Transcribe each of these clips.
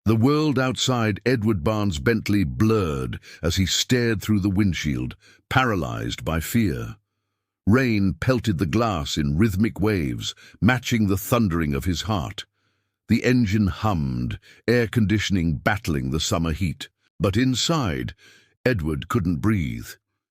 The world outside Edward Barnes' Bentley blurred as he stared through the windshield, paralyzed by fear. Rain pelted the glass in rhythmic waves, matching the thundering of his heart. The engine hummed, air conditioning battling the summer heat. But inside, Edward couldn't breathe.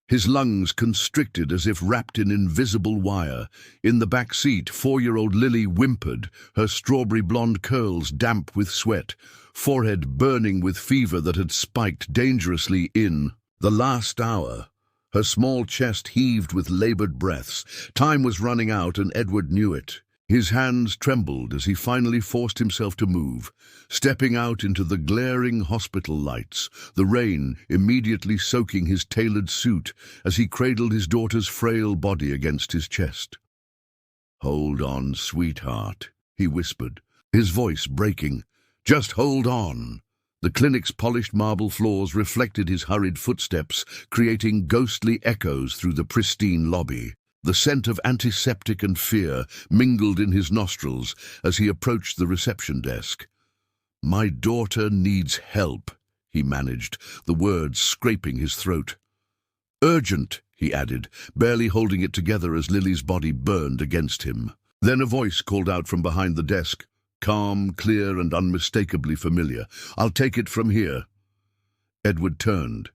His lungs constricted as if wrapped in invisible wire. In the back seat, 4-year-old Lily whimpered, her strawberry blonde curls damp with sweat, forehead burning with fever that had spiked dangerously in the last hour. Her small chest heaved with labored breaths. Time was running out, and Edward knew it. His hands trembled as he finally forced himself to move, stepping out into the glaring hospital lights, the rain immediately soaking his tailored suit as he cradled his daughter's frail body against his chest. "Hold on, sweetheart," he whispered, his voice breaking. "Just hold on." The clinic's polished marble floors reflected his hurried footsteps, creating ghostly echoes through the pristine lobby. The scent of antiseptic and fear mingled in his nostrils as he approached the reception desk. "My daughter needs help," he managed, the words scraping his throat. "Urgent," he added, barely holding it together as Lily's body burned against him. Then a voice called out from behind the desk, calm, clear, and unmistakably familiar. "I'll take it from here." Edward turned.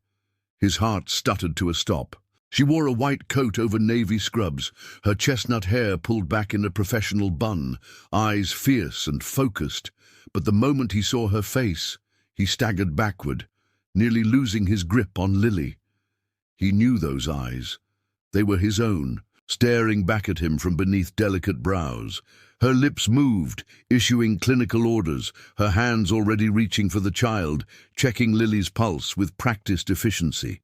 His heart stuttered to a stop. She wore a white coat over navy scrubs, her chestnut hair pulled back in a professional bun, eyes fierce and focused. But the moment he saw her face, he staggered backward, nearly losing his grip on Lily. He knew those eyes. They were his own, staring back at him from beneath delicate brows. Her lips moved, issuing clinical orders, her hands already reaching for the child, checking Lily's pulse with practiced efficiency.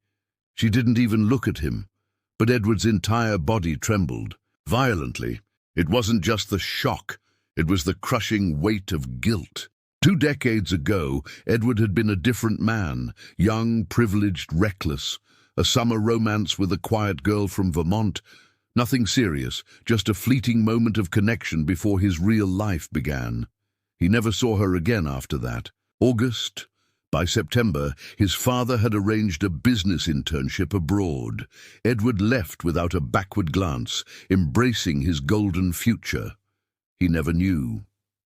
She didn't even look at him, but Edward's entire body trembled, violently. It wasn't just the shock, it was the crushing weight of guilt. 2 decades ago, Edward had been a different man, young, privileged, reckless. A summer romance with a quiet girl from Vermont. Nothing serious, just a fleeting moment of connection before his real life began. He never saw her again after that. August. By September, his father had arranged a business internship abroad. Edward left without a backward glance, embracing his golden future. He never knew.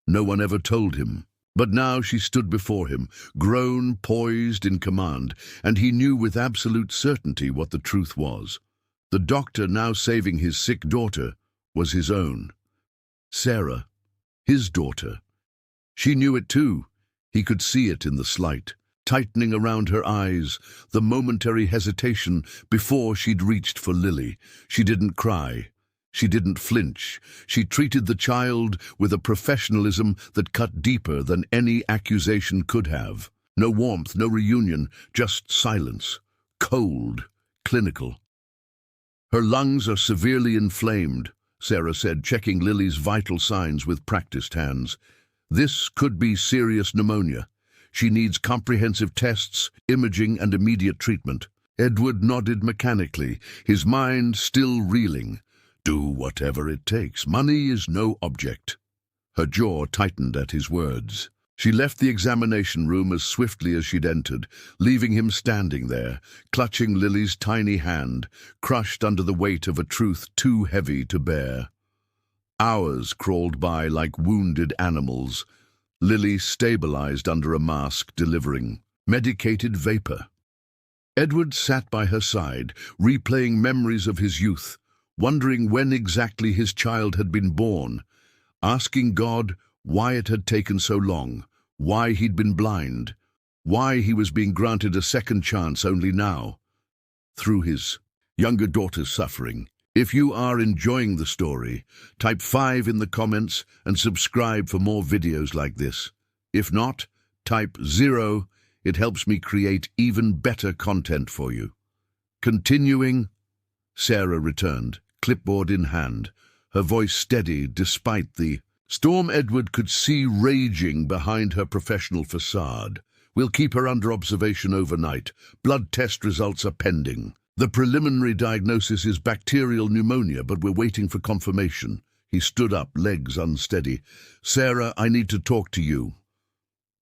No one ever told him. But now she stood before him, grown, poised, in command, and he knew with absolute certainty what the truth was. The doctor now saving his sick daughter was his own. Sarah, his daughter. She knew it too. He could see it in the slight, tightening around her eyes, the momentary hesitation before she'd reached for Lily. She didn't cry. She didn't flinch. She treated the child with a professionalism that cut deeper than any accusation could have. No warmth, no reunion, just silence. Cold, clinical. "Her lungs are severely inflamed," Sarah said, checking Lily's vital signs with practiced hands. "This could be serious pneumonia. She needs comprehensive tests, imaging, and immediate treatment." Edward nodded mechanically, his mind still reeling. "Do whatever it takes. Money is no object." Her jaw tightened at his words. She left the examination room as swiftly as she'd entered, leaving him standing there, clutching Lily's tiny hand, crushed under the weight of a truth too heavy to bear. Hours crawled by like wounded animals. Lily stabilized under a mask, delivering medicated vapor. Edward sat by her side, replaying memories of his youth, wondering when exactly his child had been born, asking God why it had taken so long, why he'd been blind, why he was being granted a second chance only now, through his younger daughter's suffering. If you are enjoying the story, type 5 in the comments and subscribe for more videos like this. If not, type 0. It helps me create even better content for you. Continuing, Sarah returned, clipboard in hand, her voice steady despite the storm Edward could see raging behind her professional facade. "We'll keep her under observation overnight. Blood test results are pending. The preliminary diagnosis is bacterial pneumonia, but we're waiting for confirmation." He stood up, legs unsteady. "Sarah, I need to talk to you."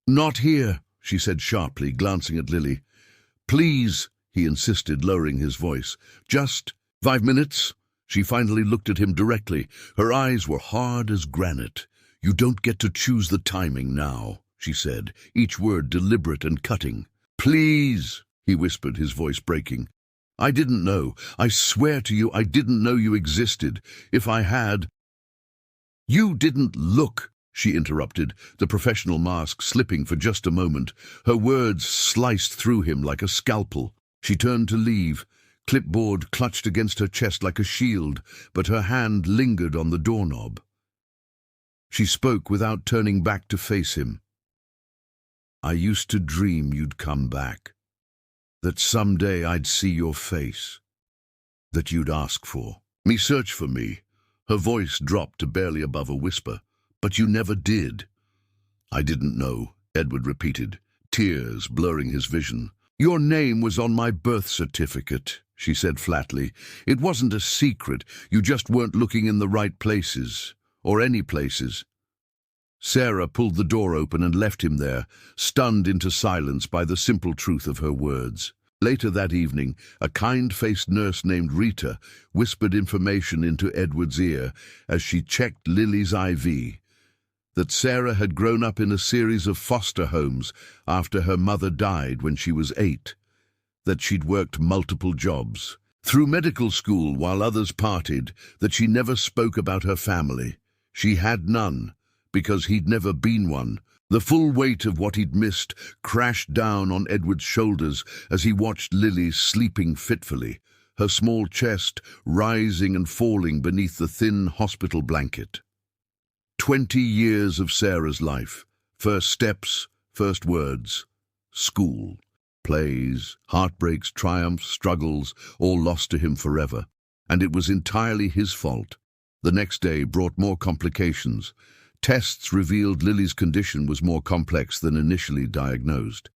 Not here, she said sharply, glancing at Lily. Please, he insisted, lowering his voice. Just 5 minutes? She finally looked at him directly. Her eyes were hard as granite. You don't get to choose the timing now, she said, each word deliberate and cutting. Please, he whispered, his voice breaking. I didn't know. I swear to you, I didn't know you existed. If I had... You didn't look, she interrupted, the professional mask slipping for just a moment. Her words sliced through him like a scalpel. She turned to leave, clipboard clutched against her chest like a shield, but her hand lingered on the doorknob. She spoke without turning back to face him. I used to dream you'd come back, that someday I'd see your face, that you'd ask for me, search for me. Her voice dropped to barely above a whisper. But you never did. I didn't know, Edward repeated, tears blurring his vision. Your name was on my birth certificate, she said flatly. It wasn't a secret. You just weren't looking in the right places, or any places. Sarah pulled the door open and left him there, stunned into silence by the simple truth of her words. Later that evening, a kind-faced nurse named Rita whispered information into Edward's ear as she checked Lily's IV. That Sarah had grown up in a series of foster homes after her mother died when she was 8, that she'd worked multiple jobs, through medical school while others partied, that she never spoke about her family. She had none, because he'd never been one. The full weight of what he'd missed crashed down on Edward's shoulders as he watched Lily sleeping fitfully, her small chest rising and falling beneath the thin hospital blanket. 20 years of Sarah's life, first steps, first words, school, plays, heartbreaks, triumphs, struggles, all lost to him forever. And it was entirely his fault. The next day brought more complications. Tests revealed Lily's condition was more complex than initially diagnosed.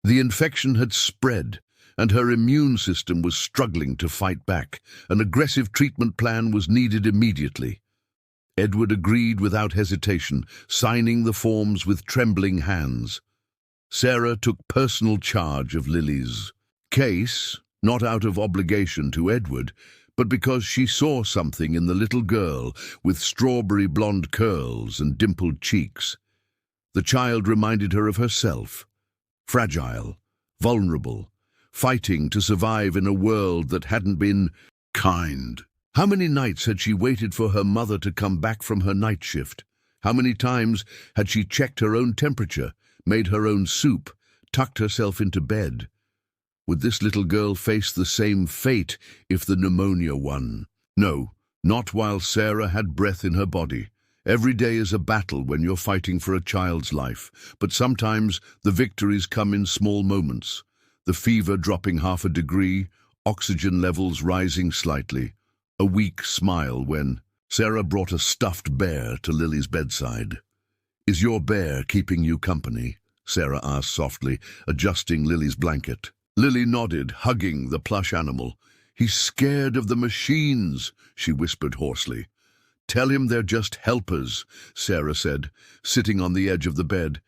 The infection had spread, and her immune system was struggling to fight back. An aggressive treatment plan was needed immediately. Edward agreed without hesitation, signing the forms with trembling hands. Sarah took personal charge of Lily's case, not out of obligation to Edward, but because she saw something in the little girl with strawberry blonde curls and dimpled cheeks. The child reminded her of herself, fragile, vulnerable, fighting to survive in a world that hadn't been kind. How many nights had she waited for her mother to come back from her night shift? How many times had she checked her own temperature, made her own soup, tucked herself into bed? Would this little girl face the same fate if the pneumonia won? No, not while Sarah had breath in her body. Every day is a battle when you're fighting for a child's life, but sometimes the victories come in small moments. The fever dropping 0.5 degree, oxygen levels rising slightly. A weak smile when Sarah brought a stuffed bear to Lily's bedside. Is your bear keeping you company? Sarah asked softly, adjusting Lily's blanket. Lily nodded, hugging the plush animal. He's scared of the machines, she whispered hoarsely. Tell him they're just helpers, Sarah said, sitting on the edge of the bed.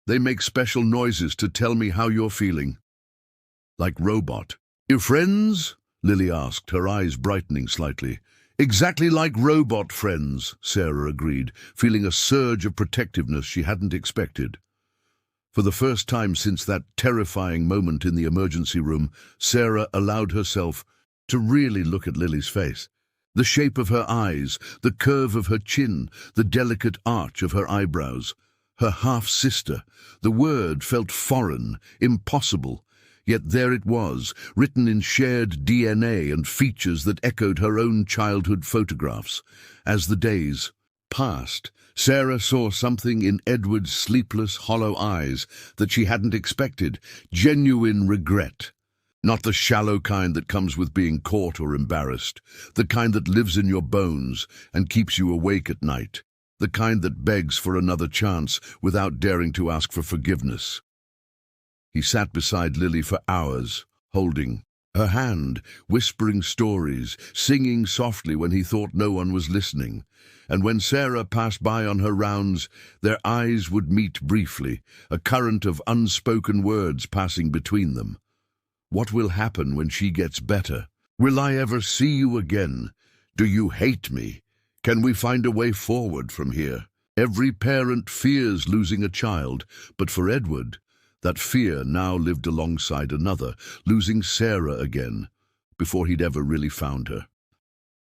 They make special noises to tell me how you're feeling. Like robot. Your friends? Lily asked, her eyes brightening slightly. Exactly like robot friends, Sarah agreed, feeling a surge of protectiveness she hadn't expected. For the first time since that terrifying moment in the emergency room, Sarah allowed herself to really look at Lily's face. The shape of her eyes, the curve of her chin, the delicate arch of her eyebrows. Her half-sister. The word felt foreign, impossible. Yet there it was, written in shared DNA and features that echoed her own childhood photographs. As the days passed, Sarah saw something in Edward's sleepless, hollow eyes that she hadn't expected, genuine regret. Not the shallow kind that comes with being caught or embarrassed, the kind that lives in your bones and keeps you awake at night, the kind that begs for another chance without daring to ask for forgiveness. He sat beside Lily for hours, holding her hand whispering stories, singing softly when he thought no one was listening. And when Sarah passed by on her rounds, their eyes would meet briefly, a current of unspoken words passing between them. What will happen when she gets better? Will I ever see you again? Do you hate me? Can we find a way forward from here? Every parent fears losing a child, but for Edward, that fear now lived alongside another, losing Sarah again, before he'd ever really found her.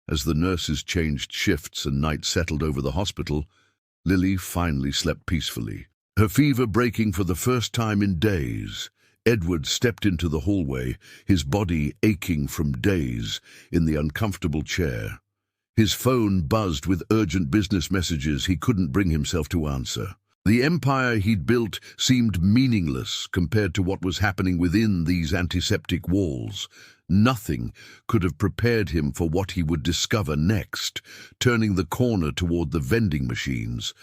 As the nurses changed shifts and night settled over the hospital, Lily finally slept peacefully. Her fever breaking for the first time in days, Edward stepped into the hallway, his body aching from days, in the uncomfortable chair. His phone buzzed with urgent business messages he couldn't bring himself to answer. The empire he'd built seemed meaningless compared to what was happening within these antiseptic walls. Nothing could have prepared him for what he would discover next, turning the corner toward the vending machines.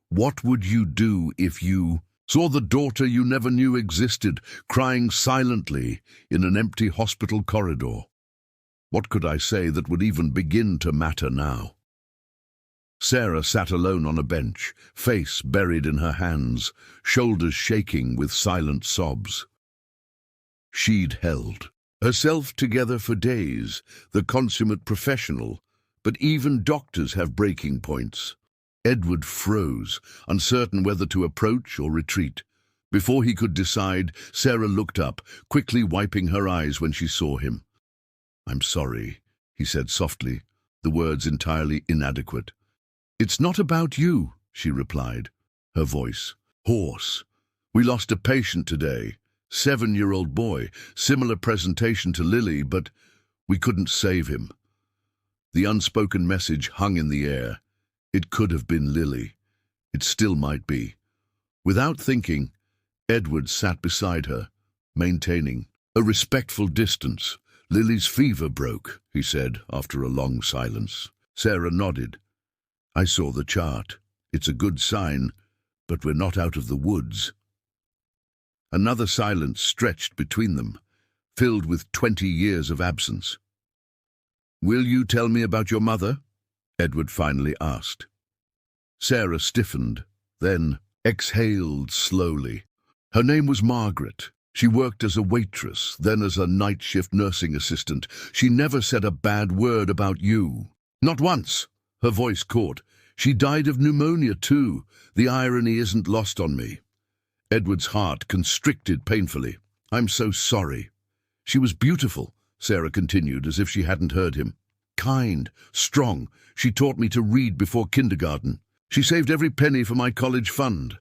What would you do if you saw the daughter you never knew existed, crying silently in an empty hospital corridor? What could I say that would even begin to matter now? Sarah sat alone on a bench, face buried in her hands, shoulders shaking with silent sobs. She'd held herself together for days, the consummate professional, but even doctors have breaking points. Edward froze, uncertain whether to approach or retreat. Before he could decide, Sarah looked up, quickly wiping her eyes when she saw him. "I'm sorry," he said softly, the words entirely inadequate. "It's not about you," she replied, her voice hoarse. "We lost a patient today, 7-year-old boy, similar presentation to Lily, but we couldn't save him." The unspoken message hung in the air. It could have been Lily. It still might be. Without thinking, Edward sat beside her, maintaining a respectful distance. "Lily's fever broke," he said after a long silence. Sarah nodded. "I saw the chart. It's a good sign, but we're not out of the woods." Another silence stretched between them, filled with 20 years of absence. "Will you tell me about your mother?" Edward finally asked. Sarah stiffened, then exhaled slowly. Her name was Margaret. She worked as a waitress, then as a night shift nursing assistant. She never said a bad word about you. Not once. Her voice caught. She died of pneumonia too. The irony isn't lost on me. Edward's heart constricted painfully. "I'm so sorry." "She was beautiful," Sarah continued, as if she hadn't heard him. "Kind, strong. She taught me to read before kindergarten. She saved every penny for my college fund."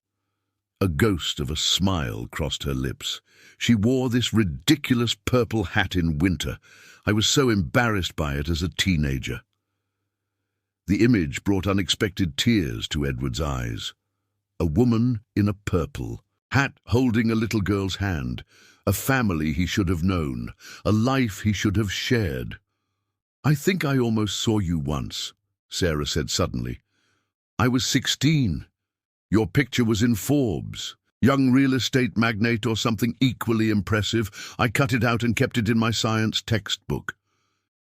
A ghost of a smile crossed her lips. "She wore this ridiculous purple hat in winter. I was so embarrassed by it as a teenager." The image brought unexpected tears to Edward's eyes. A woman in a purple hat holding a little girl's hand, a family he should have known, a life he should have shared. "I think I almost saw you once," Sarah said suddenly. "I was 16. Your picture was in Forbes. Young real estate magnate or something equally impressive. I cut it out and kept it in my science textbook."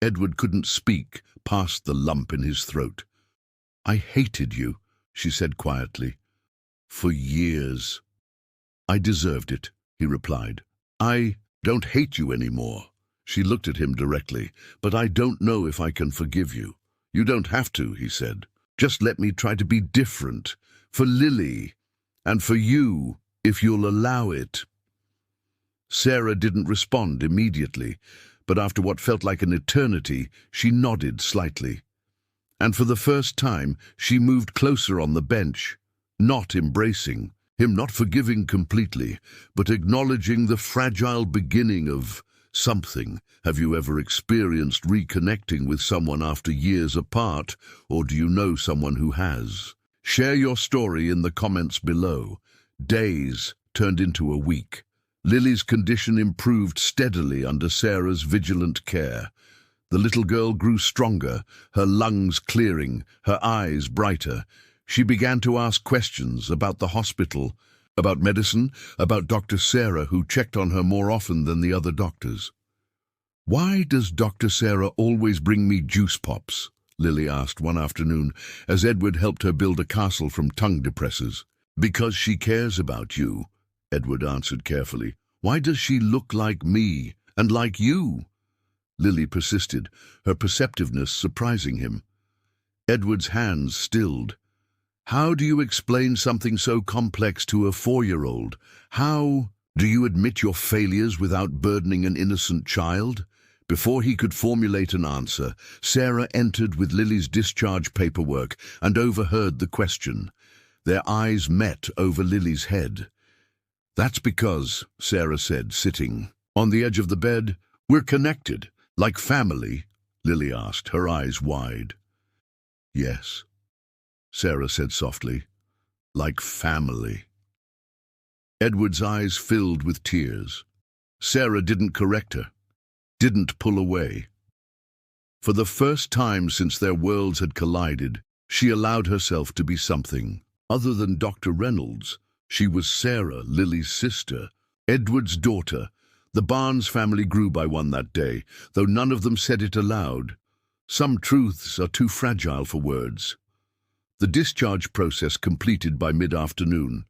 Edward couldn't speak past the lump in his throat. "I hated you," she said quietly. "For years." "I deserved it," he replied. "I don't hate you anymore." She looked at him directly. "But I don't know if I can forgive you." "You don't have to," he said. "Just let me try to be different. For Lily, and for you, if you'll allow it." Sarah didn't respond immediately, but after what felt like an eternity, she nodded slightly. And for the first time, she moved closer on the bench, not embracing him, not forgiving completely, but acknowledging the fragile beginning of something. Have you ever experienced reconnecting with someone after years apart, or do you know someone who has? Share your story in the comments below. Days turned into a week. Lily's condition improved steadily under Sarah's vigilant care. The little girl grew stronger, her lungs clearing, her eyes brighter. She began to ask questions about the hospital, about medicine, about Dr. Sarah, who checked on her more often than the other doctors. Why does Dr. Sarah always bring me juice pops? Lily asked one afternoon as Edward helped her build a castle from tongue depressors. Because she cares about you, Edward answered carefully. Why does she look like me and like you? Lily persisted, her perceptiveness surprising him. Edward's hands stilled. How do you explain something so complex to a 4-year-old? How do you admit your failures without burdening an innocent child? Before he could formulate an answer, Sarah entered with Lily's discharge paperwork and overheard the question. Their eyes met over Lily's head. That's because, Sarah said, sitting on the edge of the bed, we're connected, like family, Lily asked, her eyes wide. Yes, Sarah said softly, like family. Edward's eyes filled with tears. Sarah didn't correct her, didn't pull away. For the first time since their worlds had collided, she allowed herself to be something other than Dr. Reynolds. She was Sarah, Lily's sister, Edward's daughter. The Barnes family grew by one that day, though none of them said it aloud. Some truths are too fragile for words. The discharge process completed by mid-afternoon.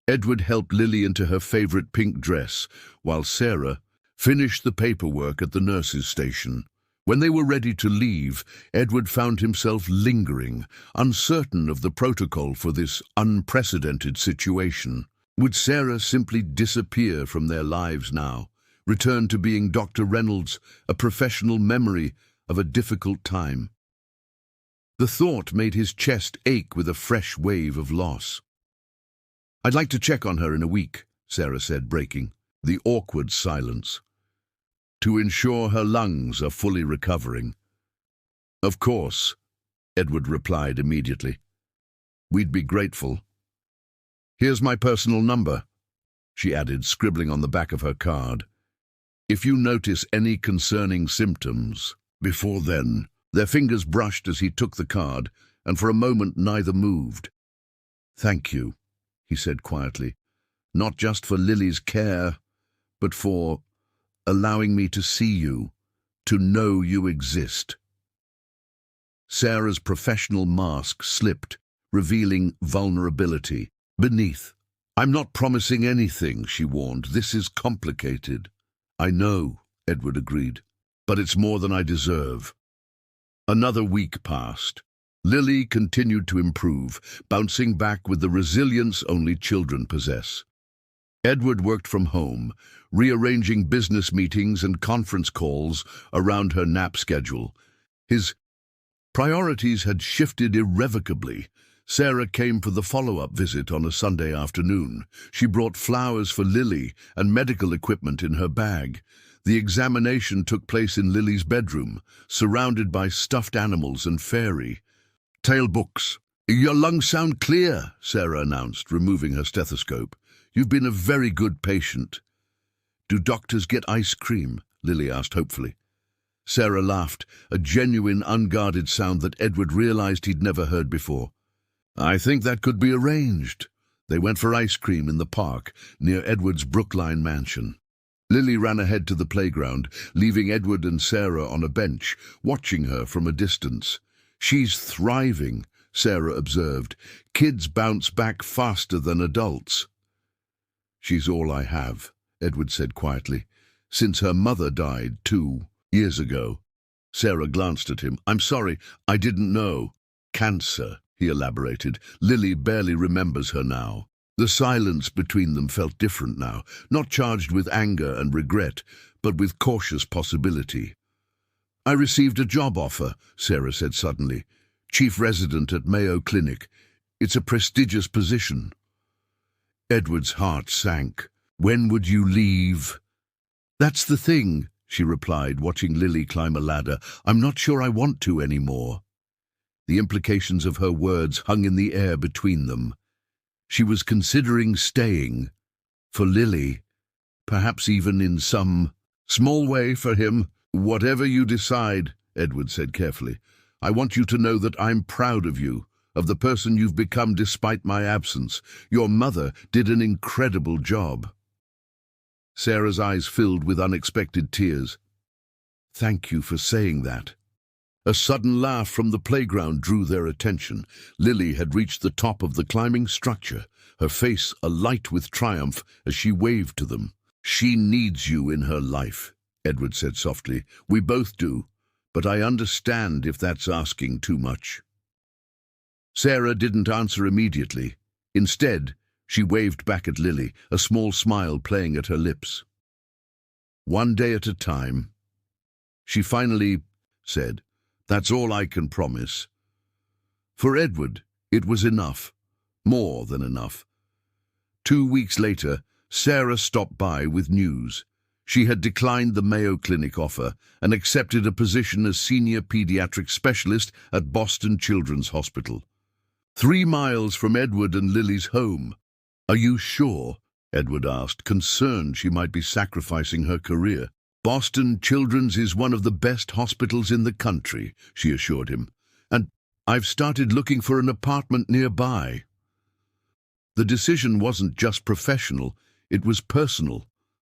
Edward helped Lily into her favorite pink dress, while Sarah finished the paperwork at the nurse's station. When they were ready to leave, Edward found himself lingering, uncertain of the protocol for this unprecedented situation. Would Sarah simply disappear from their lives now, return to being Dr. Reynolds, a professional memory of a difficult time? The thought made his chest ache with a fresh wave of loss. I'd like to check on her in a week, Sarah said, breaking the awkward silence, to ensure her lungs are fully recovering. Of course, Edward replied immediately. We'd be grateful. Here's my personal number, she added, scribbling on the back of her card. If you notice any concerning symptoms before then. Their fingers brushed as he took the card, and for a moment neither moved. Thank you, he said quietly, not just for Lily's care, but for allowing me to see you, to know you exist. Sarah's professional mask slipped, revealing vulnerability beneath. I'm not promising anything, she warned. This is complicated. I know, Edward agreed, but it's more than I deserve. Another week passed. Lily continued to improve, bouncing back with the resilience only children possess. Edward worked from home, rearranging business meetings and conference calls around her nap schedule. His priorities had shifted irrevocably. Sarah came for the follow-up visit on a Sunday afternoon. She brought flowers for Lily and medical equipment in her bag. The examination took place in Lily's bedroom, surrounded by stuffed animals and fairy tale books. Your lungs sound clear, Sarah announced, removing her stethoscope. You've been a very good patient. Do doctors get ice cream? Lily asked hopefully. Sarah laughed, a genuine, unguarded sound that Edward realized he'd never heard before. I think that could be arranged. They went for ice cream in the park near Edward's Brookline mansion. Lily ran ahead to the playground, leaving Edward and Sarah on a bench, watching her from a distance. She's thriving, Sarah observed. Kids bounce back faster than adults. She's all I have, Edward said quietly. Since her mother died 2 years ago. Sarah glanced at him. I'm sorry, I didn't know. Cancer, he elaborated. Lily barely remembers her now. The silence between them felt different now, not charged with anger and regret, but with cautious possibility. I received a job offer, Sarah said suddenly. Chief resident at Mayo Clinic. It's a prestigious position. Edward's heart sank. When would you leave? That's the thing, she replied, watching Lily climb a ladder. I'm not sure I want to anymore. The implications of her words hung in the air between them. She was considering staying, for Lily, perhaps even in some small way for him. Whatever you decide, Edward said carefully, I want you to know that I'm proud of you, of the person you've become despite my absence. Your mother did an incredible job. Sarah's eyes filled with unexpected tears. Thank you for saying that. A sudden laugh from the playground drew their attention. Lily had reached the top of the climbing structure, her face alight with triumph as she waved to them. She needs you in her life, Edward said softly. We both do, but I understand if that's asking too much. Sarah didn't answer immediately. Instead, she waved back at Lily, a small smile playing at her lips. One day at a time, she finally said, that's all I can promise. For Edward, it was enough, more than enough. 2 weeks later, Sarah stopped by with news. She had declined the Mayo Clinic offer and accepted a position as senior pediatric specialist at Boston Children's Hospital. 3 miles from Edward and Lily's home. Are you sure? Edward asked, concerned she might be sacrificing her career. Boston Children's is one of the best hospitals in the country, she assured him, and I've started looking for an apartment nearby. The decision wasn't just professional, it was personal,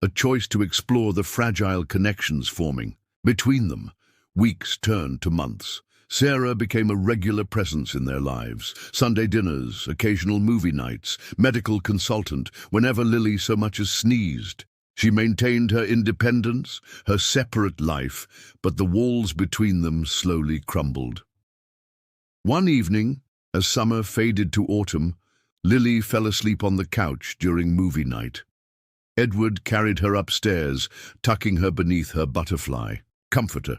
a choice to explore the fragile connections forming. Between them, weeks turned to months. Sarah became a regular presence in their lives. Sunday dinners, occasional movie nights, medical consultant, whenever Lily so much as sneezed. She maintained her independence, her separate life, but the walls between them slowly crumbled. One evening, as summer faded to autumn, Lily fell asleep on the couch during movie night. Edward carried her upstairs, tucking her beneath her butterfly comforter.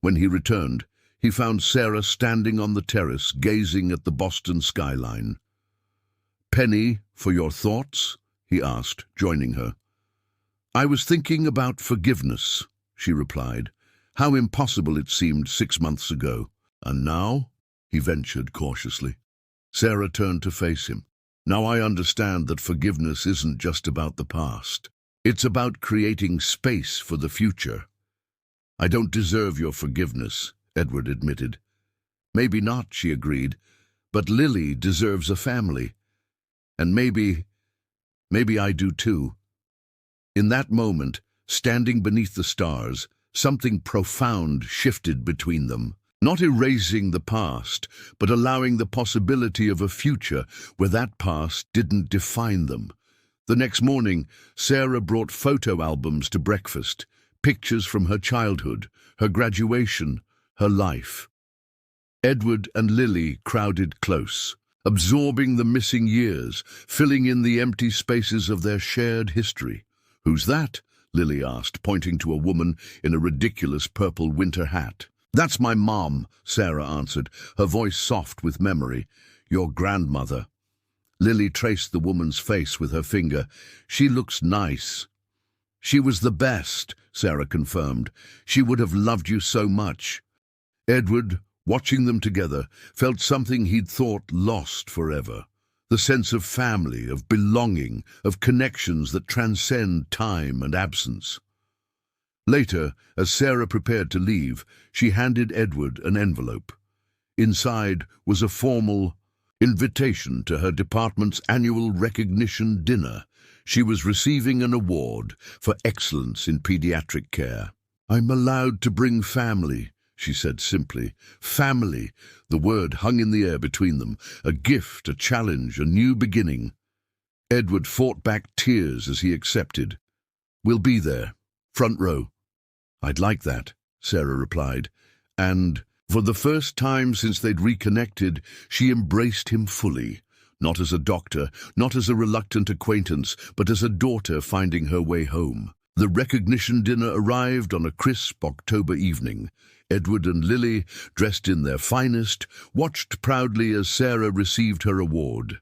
When he returned, he found Sarah standing on the terrace, gazing at the Boston skyline. "Penny, for your thoughts?" he asked, joining her. "I was thinking about forgiveness," she replied. "How impossible it seemed 6 months ago. And now?" he ventured cautiously. Sarah turned to face him. "Now I understand that forgiveness isn't just about the past. It's about creating space for the future." "I don't deserve your forgiveness," Edward admitted. "Maybe not," she agreed, "but Lily deserves a family. And maybe I do too." In that moment, standing beneath the stars, something profound shifted between them. Not erasing the past, but allowing the possibility of a future where that past didn't define them. The next morning, Sarah brought photo albums to breakfast, pictures from her childhood, her graduation, her life. Edward and Lily crowded close, absorbing the missing years, filling in the empty spaces of their shared history. "Who's that?" Lily asked, pointing to a woman in a ridiculous purple winter hat. "That's my mom," Sarah answered, her voice soft with memory. "Your grandmother." Lily traced the woman's face with her finger. "She looks nice." "She was the best," Sarah confirmed. "She would have loved you so much." Edward, watching them together, felt something he'd thought lost forever. The sense of family, of belonging, of connections that transcend time and absence. Later, as Sarah prepared to leave, she handed Edward an envelope. Inside was a formal invitation to her department's annual recognition dinner. She was receiving an award for excellence in pediatric care. "I'm allowed to bring family," she said simply. Family, the word hung in the air between them, a gift, a challenge, a new beginning. Edward fought back tears as he accepted. "We'll be there, front row." "I'd like that," Sarah replied, and for the first time since they'd reconnected, she embraced him fully, not as a doctor, not as a reluctant acquaintance, but as a daughter finding her way home. The recognition dinner arrived on a crisp October evening. Edward and Lily, dressed in their finest, watched proudly as Sarah received her award.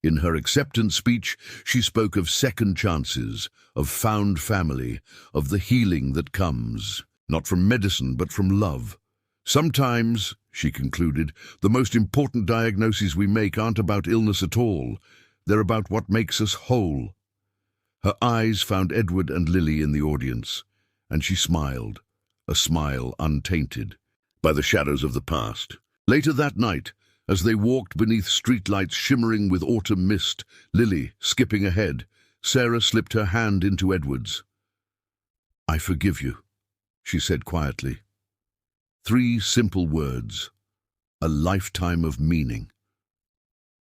In her acceptance speech, she spoke of second chances, of found family, of the healing that comes, not from medicine but from love. "Sometimes," she concluded, "the most important diagnoses we make aren't about illness at all. They're about what makes us whole." Her eyes found Edward and Lily in the audience, and she smiled, a smile untainted by the shadows of the past. Later that night, as they walked beneath streetlights shimmering with autumn mist, Lily skipping ahead, Sarah slipped her hand into Edward's. "I forgive you," she said quietly. 3 simple words, a lifetime of meaning.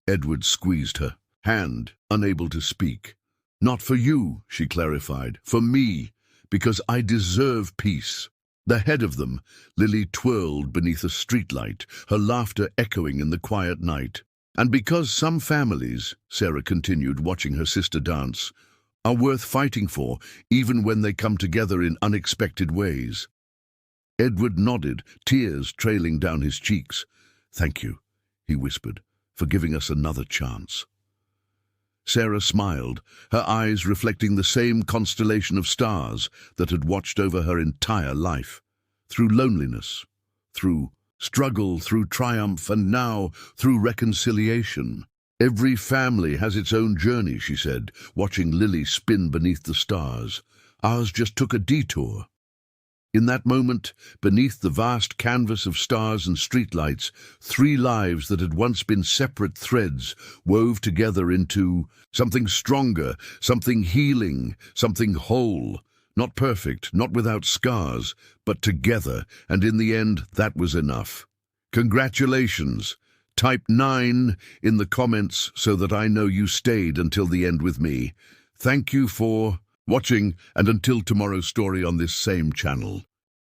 Edward squeezed her hand, unable to speak. Not for you, she clarified, for me, because I deserve peace. The head of them, Lily twirled beneath a streetlight, her laughter echoing in the quiet night. And because some families, Sarah continued, watching her sister dance, are worth fighting for, even when they come together in unexpected ways. Edward nodded, tears trailing down his cheeks. Thank you, he whispered, for giving us another chance. Sarah smiled, her eyes reflecting the same constellation of stars that had watched over her entire life. Through loneliness, through struggle, through triumph, and now through reconciliation. Every family has its own journey, she said, watching Lily spin beneath the stars. Ours just took a detour. In that moment, beneath the vast canvas of stars and streetlights, 3 lives that had once been separate threads wove together into something stronger, something healing, something whole. Not perfect, not without scars, but together, and in the end, that was enough. Congratulations! Type 9 in the comments so that I know you stayed until the end with me. Thank you for watching, and until tomorrow's story on this same channel.